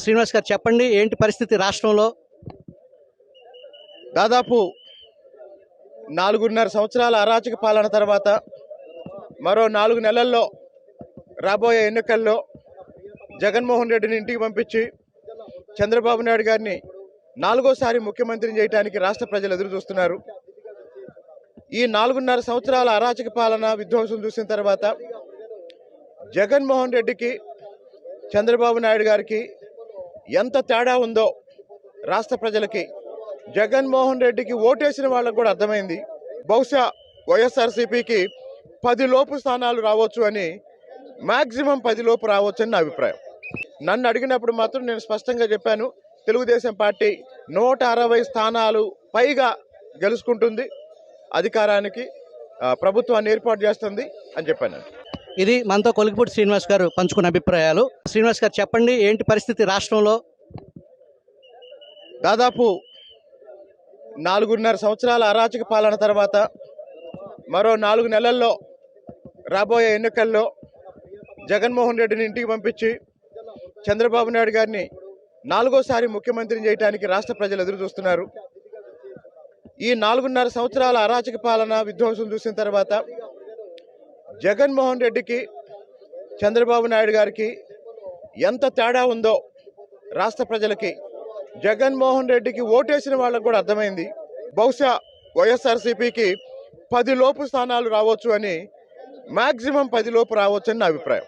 శ్రీనివాస్ గారు చెప్పండి, ఏంటి పరిస్థితి రాష్ట్రంలో? దాదాపు 4.5 సంవత్సరాల అరాచక పాలన తర్వాత మరో 4 నెలల్లో రాబోయే ఎన్నికల్లో జగన్మోహన్ రెడ్డిని ఇంటికి పంపించి చంద్రబాబు నాయుడు గారిని 4వ సారి ముఖ్యమంత్రిని చేయడానికి రాష్ట్ర ప్రజలు ఎదురు చూస్తున్నారు. ఈ 4.5 సంవత్సరాల అరాచక పాలన విధ్వంసం చూసిన తర్వాత జగన్మోహన్ రెడ్డికి చంద్రబాబు నాయుడు గారికి ఎంత తేడా ఉందో రాష్ట్ర ప్రజలకి, జగన్మోహన్ రెడ్డికి ఓటేసిన వాళ్ళకు కూడా అర్థమైంది. బహుశా వైఎస్ఆర్సీపీకి 10 లోపు స్థానాలు రావచ్చు అని, మ్యాక్సిమం 10 లోపు రావచ్చు అని నా అభిప్రాయం. నన్ను అడిగినప్పుడు మాత్రం నేను స్పష్టంగా చెప్పాను, తెలుగుదేశం పార్టీ 160 స్థానాలు పైగా గెలుచుకుంటుంది, అధికారానికి ప్రభుత్వాన్ని ఏర్పాటు చేస్తుంది అని చెప్పాను. ఇది మనతో కొలికిపూడి శ్రీనివాస్ గారు పంచుకున్న అభిప్రాయాలు. శ్రీనివాస్ గారు చెప్పండి, ఏంటి పరిస్థితి రాష్ట్రంలో? దాదాపు 4.5 సంవత్సరాల అరాచక పాలన తర్వాత మరో 4 నెలల్లో రాబోయే ఎన్నికల్లో జగన్మోహన్ రెడ్డిని ఇంటికి పంపించి చంద్రబాబు నాయుడు గారిని 4వ సారి ముఖ్యమంత్రిని చేయడానికి రాష్ట్ర ప్రజలు ఎదురు చూస్తున్నారు. ఈ 4.5 సంవత్సరాల అరాచక పాలన విధ్వంసం చూసిన తర్వాత జగన్మోహన్ రెడ్డికి చంద్రబాబు నాయుడు గారికి ఎంత తేడా ఉందో రాష్ట్ర ప్రజలకి, జగన్మోహన్ రెడ్డికి ఓటేసిన వాళ్ళకు కూడా అర్థమైంది. బహుశా వైఎస్ఆర్సీపీకి 10 లోపు స్థానాలు రావచ్చు అని, మ్యాక్సిమం 10 లోపు రావచ్చు అని నా అభిప్రాయం.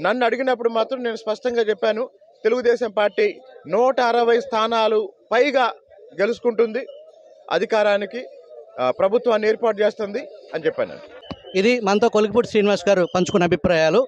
నన్ను అడిగినప్పుడు మాత్రం నేను స్పష్టంగా చెప్పాను, తెలుగుదేశం పార్టీ 160 స్థానాలు పైగా గెలుచుకుంటుంది, అధికారానికి ప్రభుత్వాన్ని ఏర్పాటు చేస్తుంది అని చెప్పాను. ఇది మనతో కొలికిపూడి శ్రీనివాస్ గారు పంచుకున్న అభిప్రాయాలు.